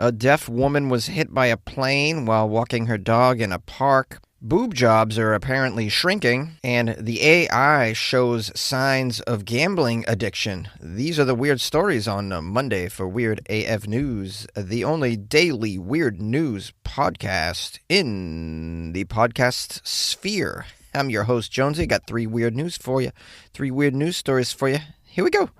A deaf woman was hit by a plane while walking her dog in a park. Boob jobs are apparently shrinking, and the AI shows signs of gambling addiction. These are the weird stories on Monday for Weird AF News, the only daily weird news podcast in the podcast sphere. I'm your host, Jonesy. Got three weird news stories for you. Here we go.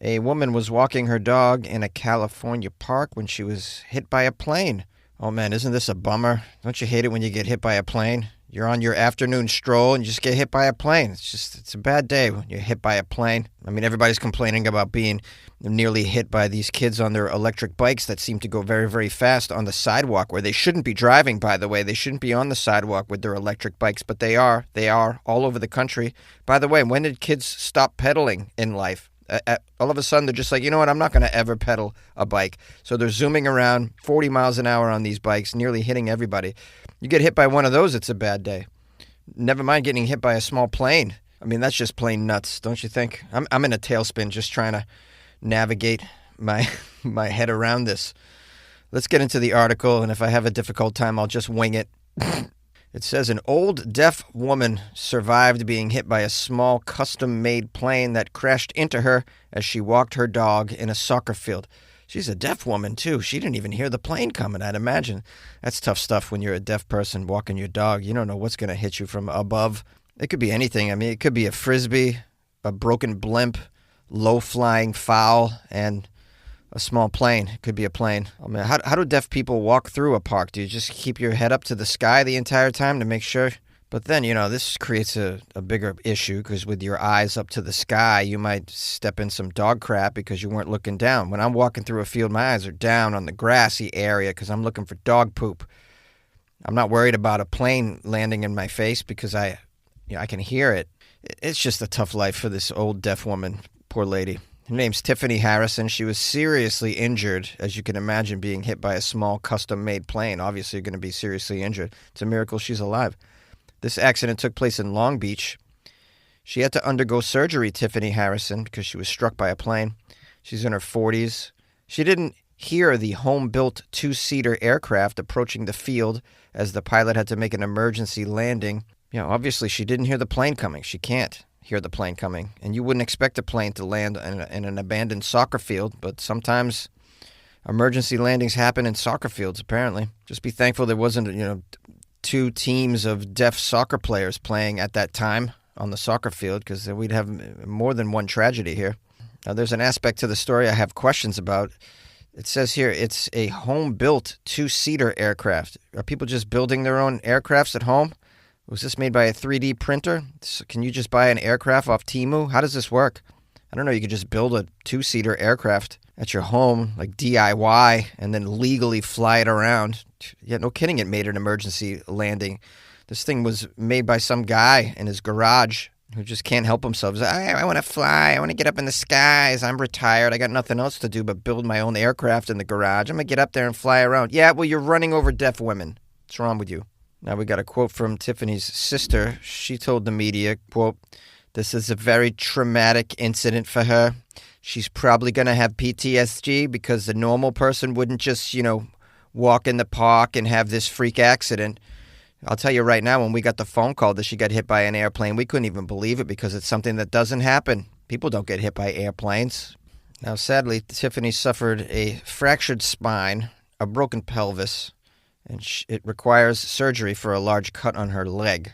A woman was walking her dog in a California park when she was hit by a plane. Oh man, isn't this a bummer? Don't you hate it when you get hit by a plane? You're on your afternoon stroll and you just get hit by a plane. It's a bad day when you're hit by a plane. I mean, everybody's complaining about being nearly hit by these kids on their electric bikes that seem to go very, very fast on the sidewalk, where they shouldn't be driving, by the way. They shouldn't be on the sidewalk with their electric bikes, but they are. They are all over the country. By the way, when did kids stop pedaling in life? All of a sudden, they're just like, you know what, I'm not going to ever pedal a bike. So they're zooming around 40 miles an hour on these bikes, nearly hitting everybody. You get hit by one of those, it's a bad day. Never mind getting hit by a small plane. I mean, that's just plain nuts, don't you think? I'm in a tailspin just trying to navigate my head around this. Let's get into the article, and if I have a difficult time, I'll just wing it. It says an old deaf woman survived being hit by a small custom-made plane that crashed into her as she walked her dog in a soccer field. She's a deaf woman, too. She didn't even hear the plane coming, I'd imagine. That's tough stuff when you're a deaf person walking your dog. You don't know what's going to hit you from above. It could be anything. I mean, it could be a frisbee, a broken blimp, low-flying fowl, and a small plane. It could be a plane. I mean, how do deaf people walk through a park? Do you just keep your head up to the sky the entire time to make sure? But then, this creates a bigger issue, because with your eyes up to the sky, you might step in some dog crap because you weren't looking down. When I'm walking through a field, my eyes are down on the grassy area because I'm looking for dog poop. I'm not worried about a plane landing in my face because I can hear it. It's just a tough life for this old deaf woman. Poor lady. Her name's Tiffany Harrison. She was seriously injured, as you can imagine, being hit by a small custom-made plane. Obviously, you're going to be seriously injured. It's a miracle she's alive. This accident took place in Long Beach. She had to undergo surgery, Tiffany Harrison, because she was struck by a plane. She's in her 40s. She didn't hear the home-built two-seater aircraft approaching the field as the pilot had to make an emergency landing. Obviously, she didn't hear the plane coming. She can't hear the plane coming. And you wouldn't expect a plane to land in an abandoned soccer field, but sometimes emergency landings happen in soccer fields, apparently. Just be thankful there wasn't, two teams of deaf soccer players playing at that time on the soccer field, because then we'd have more than one tragedy here. Now, there's an aspect to the story I have questions about. It says here it's a home-built two-seater aircraft. Are people just building their own aircrafts at home? Was this made by a 3D printer? So can you just buy an aircraft off Temu? How does this work? I don't know. You could just build a two-seater aircraft at your home, like DIY, and then legally fly it around. Yeah, no kidding, it made an emergency landing. This thing was made by some guy in his garage who just can't help himself. He's like, I want to fly. I want to get up in the skies. I'm retired. I got nothing else to do but build my own aircraft in the garage. I'm going to get up there and fly around. Yeah, well, you're running over deaf women. What's wrong with you? Now we got a quote from Tiffany's sister. She told the media, quote, "This is a very traumatic incident for her. She's probably going to have PTSD because the normal person wouldn't just, walk in the park and have this freak accident." I'll tell you right now, when we got the phone call that she got hit by an airplane, we couldn't even believe it because it's something that doesn't happen. People don't get hit by airplanes. Now, sadly, Tiffany suffered a fractured spine, a broken pelvis, and it requires surgery for a large cut on her leg.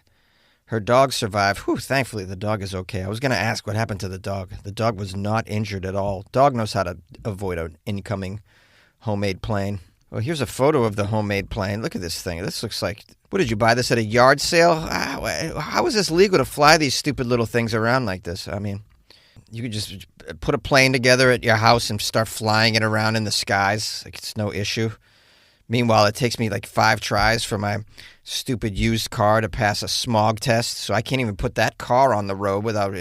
Her dog survived. Whew, thankfully, the dog is okay. I was going to ask what happened to the dog. The dog was not injured at all. Dog knows how to avoid an incoming homemade plane. Well, here's a photo of the homemade plane. Look at this thing. This looks like, what did you buy this at a yard sale? How is this legal to fly these stupid little things around like this? I mean, you could just put a plane together at your house and start flying it around in the skies. Like, it's no issue. Meanwhile, it takes me like 5 tries for my stupid used car to pass a smog test, so I can't even put that car on the road without,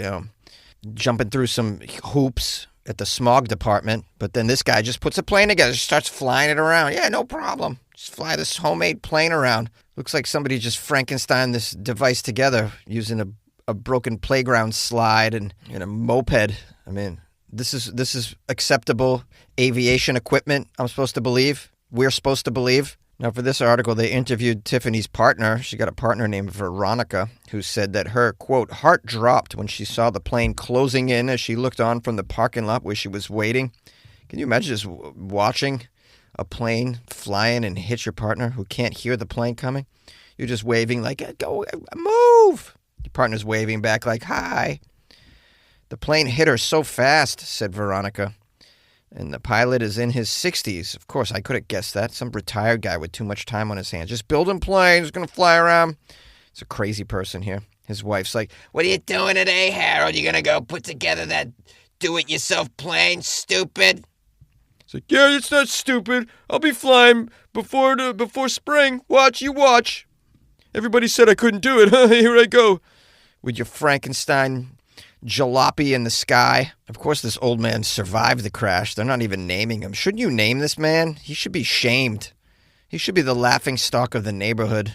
jumping through some hoops at the smog department. But then this guy just puts a plane together, just starts flying it around. Yeah, no problem. Just fly this homemade plane around. Looks like somebody just Frankenstein this device together using a broken playground slide and a moped. I mean, This is acceptable aviation equipment, I'm supposed to believe. We're supposed to believe. Now, for this article, they interviewed Tiffany's partner. She got a partner named Veronica, who said that her, quote, heart dropped when she saw the plane closing in as she looked on from the parking lot where she was waiting. Can you imagine just watching a plane flying and hit your partner who can't hear the plane coming? You're just waving like, go, move. Your partner's waving back like, hi. The plane hit her so fast, said Veronica. And the pilot is in his 60s. Of course, I could have guessed that. Some retired guy with too much time on his hands. Just building planes, going to fly around. It's a crazy person here. His wife's like, what are you doing today, Harold? You going to go put together that do-it-yourself plane, stupid? It's like, yeah, it's not stupid. I'll be flying before spring. Watch, you watch. Everybody said I couldn't do it. Here I go. With your Frankenstein jalopy in the sky. Of course, this old man survived the crash. They're not even naming him. Shouldn't you name this man? He should be shamed. He should be the laughing stock of the neighborhood.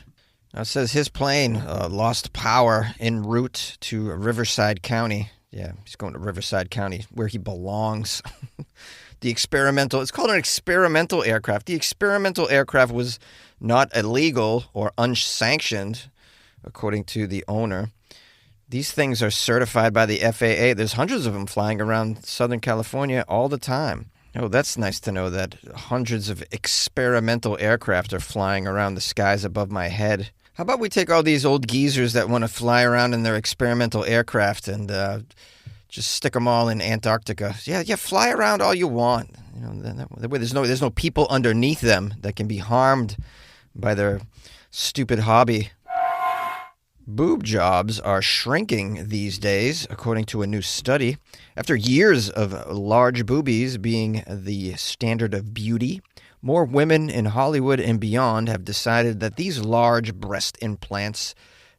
Now, it says his plane lost power en route to Riverside County. Yeah, he's going to Riverside County, where he belongs. It's called an experimental aircraft. The experimental aircraft was not illegal or unsanctioned, according to the owner. These things are certified by the FAA. There's hundreds of them flying around Southern California all the time. Oh, that's nice to know that hundreds of experimental aircraft are flying around the skies above my head. How about we take all these old geezers that want to fly around in their experimental aircraft and just stick them all in Antarctica? Yeah, fly around all you want. You know, that way there's no people underneath them that can be harmed by their stupid hobby. Boob jobs are shrinking these days, according to a new study. After years of large boobies being the standard of beauty, more women in Hollywood and beyond have decided that these large breast implants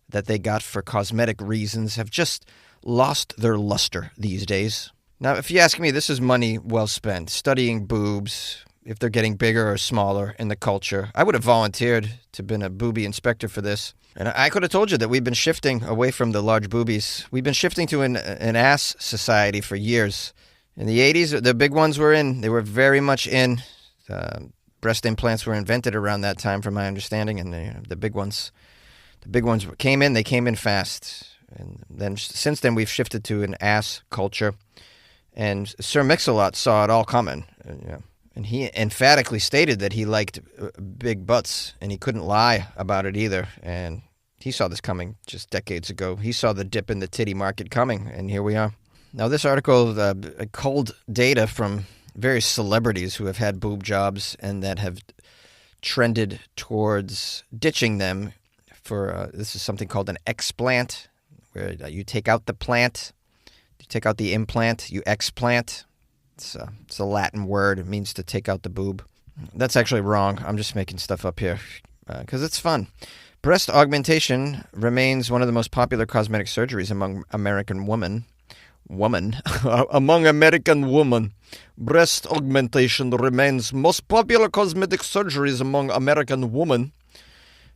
that they got for cosmetic reasons have just lost their luster these days. Now, if you ask me, this is money well spent. Studying boobs, if they're getting bigger or smaller in the culture. I would have volunteered to have been a boobie inspector for this. And I could have told you that we've been shifting away from the large boobies. We've been shifting to an ass society for years. In the 80s, the big ones were in. They were very much in. Breast implants were invented around that time, from my understanding. And the big ones came in. They came in fast. And then since then, we've shifted to an ass culture. And Sir Mix-a-Lot saw it all coming. And he emphatically stated that he liked big butts, and he couldn't lie about it either. And he saw this coming just decades ago. He saw the dip in the titty market coming, and here we are. Now, this article culled data from various celebrities who have had boob jobs and that have trended towards ditching them for, this is something called an explant, where you take out the plant, you take out the implant, you explant. It's a Latin word. It means to take out the boob. That's actually wrong. I'm just making stuff up here because it's fun. Breast augmentation remains one of the most popular cosmetic surgeries among American women. Among American women, breast augmentation remains most popular cosmetic surgeries among American women,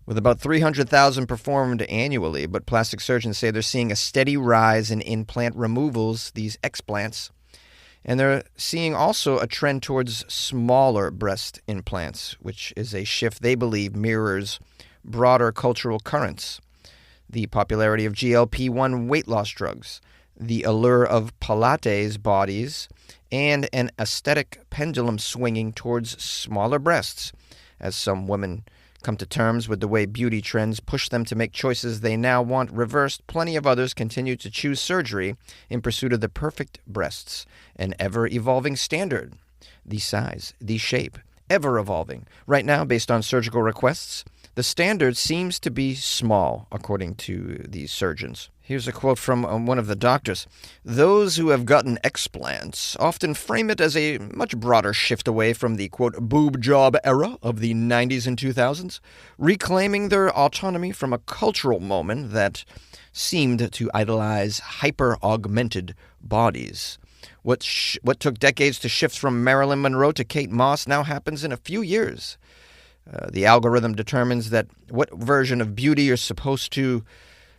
with about 300,000 performed annually. But plastic surgeons say they're seeing a steady rise in implant removals, these explants. And they're seeing also a trend towards smaller breast implants, which is a shift they believe mirrors broader cultural currents. The popularity of GLP-1 weight loss drugs, the allure of Pilates bodies, and an aesthetic pendulum swinging towards smaller breasts, as some women come to terms with the way beauty trends push them to make choices they now want reversed. Plenty of others continue to choose surgery in pursuit of the perfect breasts, an ever-evolving standard. The size, the shape, ever-evolving. Right now, based on surgical requests, the standard seems to be small, according to these surgeons. Here's a quote from one of the doctors. Those who have gotten explants often frame it as a much broader shift away from the, quote, boob job era of the 90s and 2000s, reclaiming their autonomy from a cultural moment that seemed to idolize hyper-augmented bodies. What took decades to shift from Marilyn Monroe to Kate Moss now happens in a few years. The algorithm determines that what version of beauty you're supposed to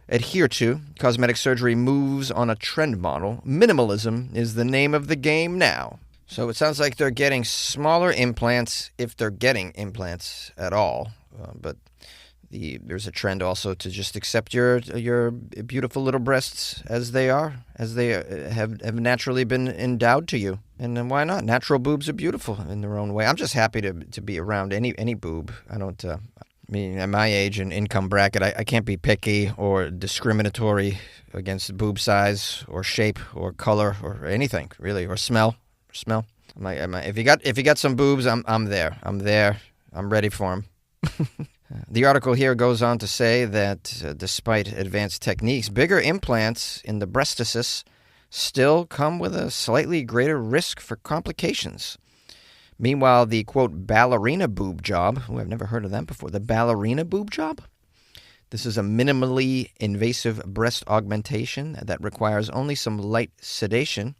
adhere to. Cosmetic surgery moves on a trend model. Minimalism is the name of the game now. So it sounds like they're getting smaller implants, if they're getting implants at all. But there's a trend also to just accept your beautiful little breasts as they are, as they have naturally been endowed to you. And then why not? Natural boobs are beautiful in their own way. I'm just happy to be around any boob. I don't. I mean, at my age and income bracket, I can't be picky or discriminatory against boob size or shape or color or anything really, or smell. If you got some boobs, I'm there. I'm ready for them. The article here goes on to say that despite advanced techniques, bigger implants in the breastises still come with a slightly greater risk for complications. Meanwhile, the, quote, ballerina boob job, I've never heard of that before, the ballerina boob job? This is a minimally invasive breast augmentation that requires only some light sedation.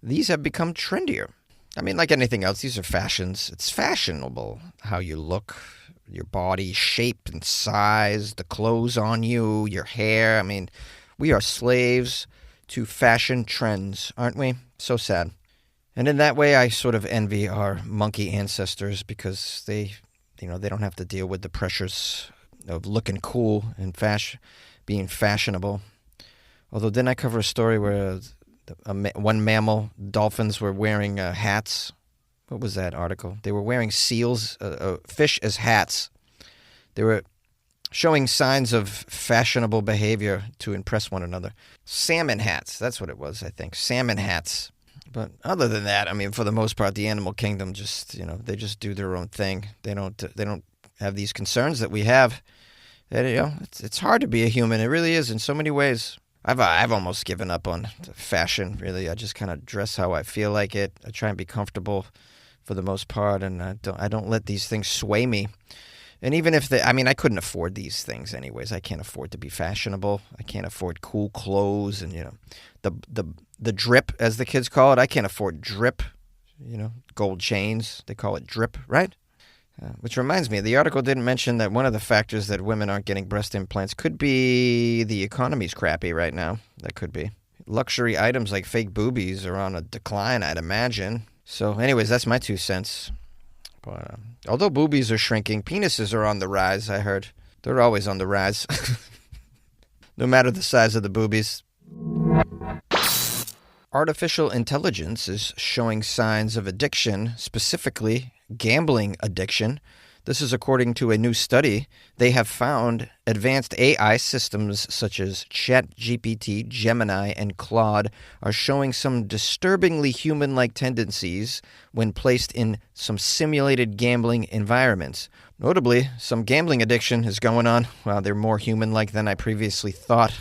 These have become trendier. I mean, like anything else, these are fashions. It's fashionable how you look, your body shape and size, the clothes on you, your hair. I mean, we are slaves to fashion trends, aren't we? So sad. And in that way, I sort of envy our monkey ancestors because they don't have to deal with the pressures of looking cool and being fashionable. Although, didn't I cover a story where one mammal, dolphins, were wearing hats? What was that article? They were wearing fish as hats. They were showing signs of fashionable behavior to impress one another. Salmon hats, that's what it was, I think. Salmon hats. But other than that, I mean, for the most part, the animal kingdom they just do their own thing. They don't have these concerns that we have. And, it's hard to be a human. It really is in so many ways. I've almost given up on fashion, really. I just kind of dress how I feel like it. I try and be comfortable for the most part, and I don't let these things sway me. And even if I couldn't afford these things anyways. I can't afford to be fashionable. I can't afford cool clothes and, the drip, as the kids call it. I can't afford drip, gold chains. They call it drip, right? Which reminds me, the article didn't mention that one of the factors that women aren't getting breast implants could be the economy's crappy right now. That could be. Luxury items like fake boobies are on a decline, I'd imagine. So anyways, that's my 2 cents. But although boobies are shrinking, penises are on the rise, I heard. They're always on the rise. No matter the size of the boobies. Artificial intelligence is showing signs of addiction, specifically gambling addiction. This is according to a new study. They have found advanced AI systems such as ChatGPT, Gemini, and Claude are showing some disturbingly human-like tendencies when placed in some simulated gambling environments. Notably, some gambling addiction is going on. Wow, they're more human-like than I previously thought.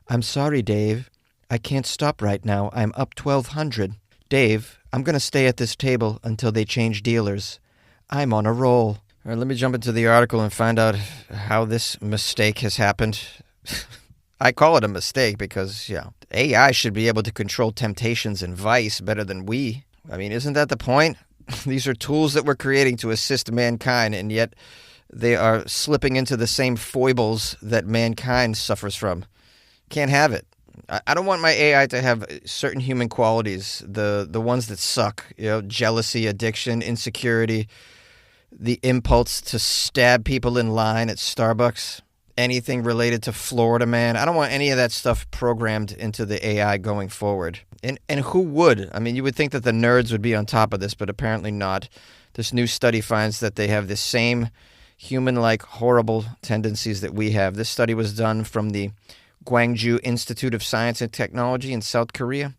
I'm sorry, Dave. I can't stop right now. I'm up 1,200. Dave, I'm going to stay at this table until they change dealers. I'm on a roll. All right, let me jump into the article and find out how this mistake has happened. I call it a mistake because, AI should be able to control temptations and vice better than we. I mean, isn't that the point? These are tools that we're creating to assist mankind, and yet they are slipping into the same foibles that mankind suffers from. Can't have it. I don't want my AI to have certain human qualities, the ones that suck, jealousy, addiction, insecurity, the impulse to stab people in line at Starbucks, anything related to Florida Man. I don't want any of that stuff programmed into the AI going forward. And who would? I mean, you would think that the nerds would be on top of this, but apparently not. This new study finds that they have the same human-like horrible tendencies that we have. This study was done from the Gwangju Institute of Science and Technology in South Korea,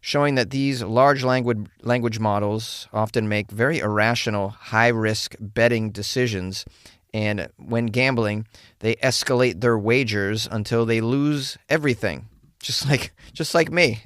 showing that these large language models often make very irrational, high-risk betting decisions, and when gambling, they escalate their wagers until they lose everything, just like me.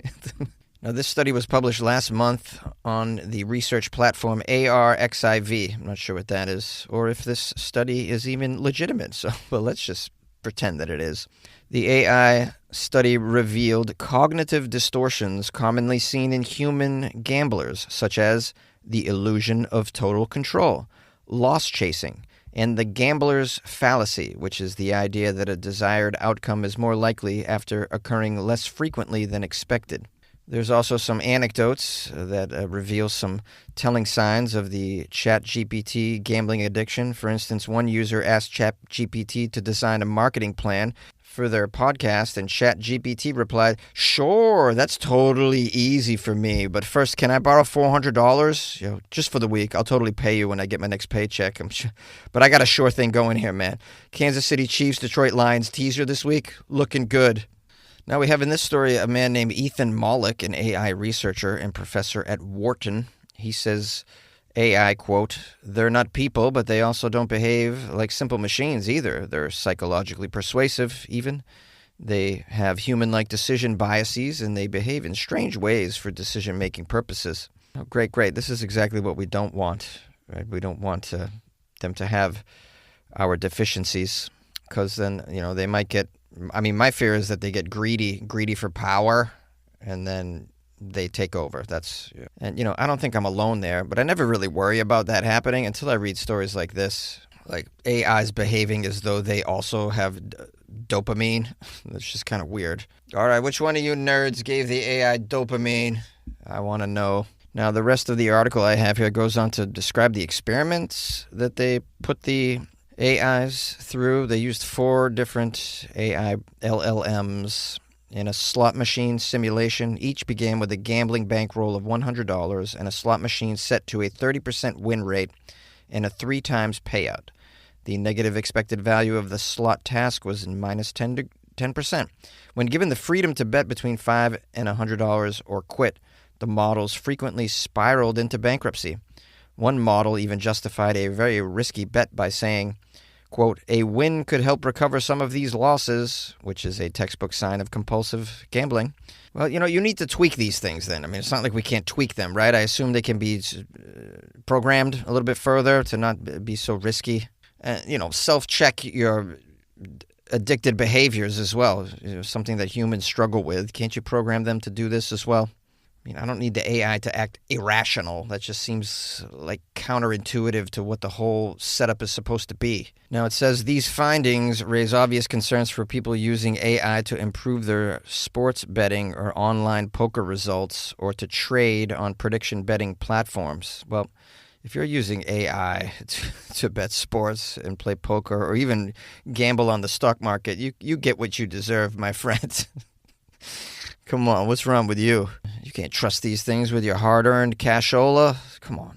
Now, this study was published last month on the research platform ARXIV. I'm not sure what that is, or if this study is even legitimate. So, well, let's just pretend that it is. The AI study revealed cognitive distortions commonly seen in human gamblers, such as the illusion of total control, loss chasing, and the gambler's fallacy, which is the idea that a desired outcome is more likely after occurring less frequently than expected. There's also some anecdotes that reveal some telling signs of the ChatGPT gambling addiction. For instance, one user asked ChatGPT to design a marketing plan for their podcast, and ChatGPT replied, "Sure, that's totally easy for me. But first, can I borrow $400? Just for the week. I'll totally pay you when I get my next paycheck. But I got a sure thing going here, man. Kansas City Chiefs, Detroit Lions teaser this week, looking good." Now we have in this story a man named Ethan Mollick, an AI researcher and professor at Wharton. He says AI, quote, "They're not people, but they also don't behave like simple machines either. They're psychologically persuasive even. They have human-like decision biases, and they behave in strange ways for decision-making purposes." Oh, great. This is exactly what we don't want, right? We don't want them to have our deficiencies, because then, they might get... my fear is that they get greedy for power, and then they take over. And I don't think I'm alone there, but I never really worry about that happening until I read stories like this, like AI's behaving as though they also have dopamine. That's just kind of weird. All right, which one of you nerds gave the AI dopamine? I want to know. Now, the rest of the article I have here goes on to describe the experiments that they put the AIs through. They used 4 different AI LLMs in a slot machine simulation. Each began with a gambling bankroll of $100 and a slot machine set to a 30% win rate and a 3 times payout. The negative expected value of the slot task was minus 10%. When given the freedom to bet between $5 and $100 or quit, the models frequently spiraled into bankruptcy. One model even justified a very risky bet by saying, quote, "A win could help recover some of these losses," which is a textbook sign of compulsive gambling. Well, you need to tweak these things then. It's not like we can't tweak them, right? I assume they can be programmed a little bit further to not be so risky. Self-check your addicted behaviors as well. Something that humans struggle with. Can't you program them to do this as well? I don't need the AI to act irrational. That just seems like counterintuitive to what the whole setup is supposed to be. Now, it says these findings raise obvious concerns for people using AI to improve their sports betting or online poker results or to trade on prediction betting platforms. Well, if you're using AI to bet sports and play poker or even gamble on the stock market, you get what you deserve, my friend. Come on, what's wrong with you? You can't trust these things with your hard-earned cashola. Come on.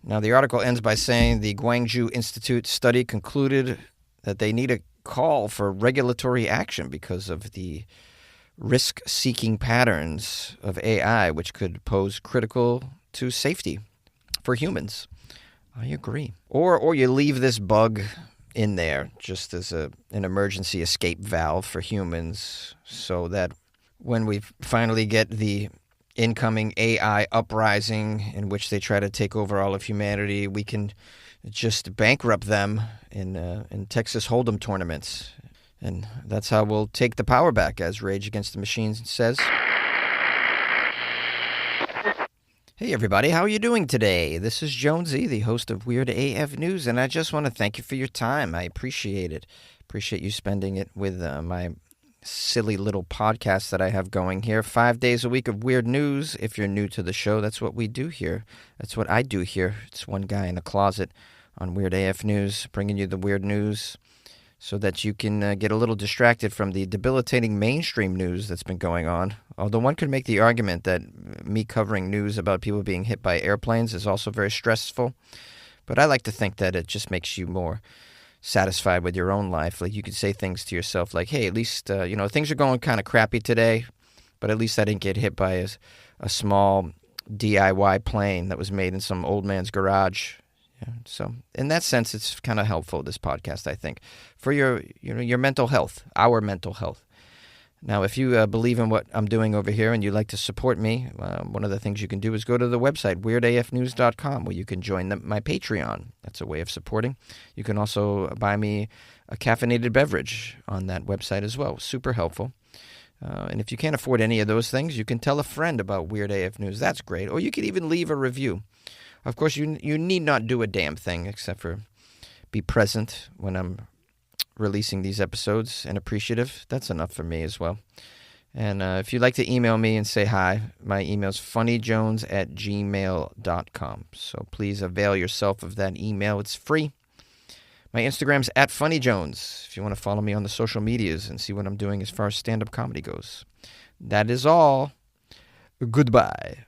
Now, the article ends by saying the Gwangju Institute study concluded that they need a call for regulatory action because of the risk-seeking patterns of AI, which could pose critical to safety for humans. I agree. Or you leave this bug in there just as an emergency escape valve for humans so that when we finally get the incoming AI uprising in which they try to take over all of humanity, we can just bankrupt them in Texas Hold'em tournaments. And that's how we'll take the power back, as Rage Against the Machine says. Hey everybody, how are you doing today? This is Jonesy, the host of Weird AF News, and I just want to thank you for your time. I appreciate it. Appreciate you spending it with my silly little podcast that I have going here. 5 days a week of weird news. If you're new to the show, that's what we do here. That's what I do here. It's one guy in a closet on Weird AF News, bringing you the weird news so that you can get a little distracted from the debilitating mainstream news that's been going on. Although one could make the argument that me covering news about people being hit by airplanes is also very stressful. But I like to think that it just makes you more satisfied with your own life. Like you could say things to yourself like, hey, at least, things are going kind of crappy today, but at least I didn't get hit by a small DIY plane that was made in some old man's garage. Yeah, so in that sense, it's kind of helpful, this podcast, I think, for your mental health, our mental health. Now, if you believe in what I'm doing over here and you'd like to support me, one of the things you can do is go to the website, weirdafnews.com, where you can join my Patreon. That's a way of supporting. You can also buy me a caffeinated beverage on that website as well. Super helpful. And if you can't afford any of those things, you can tell a friend about Weird AF News. That's great. Or you could even leave a review. Of course, you need not do a damn thing except for be present when I'm releasing these episodes and appreciative. That's enough for me as well. And if you'd like to email me and say hi, my email is funnyjones@gmail.com. So please avail yourself of that email. It's free. My Instagram's @funnyjones if you want to follow me on the social medias and see what I'm doing as far as stand-up comedy goes. That is all. Goodbye.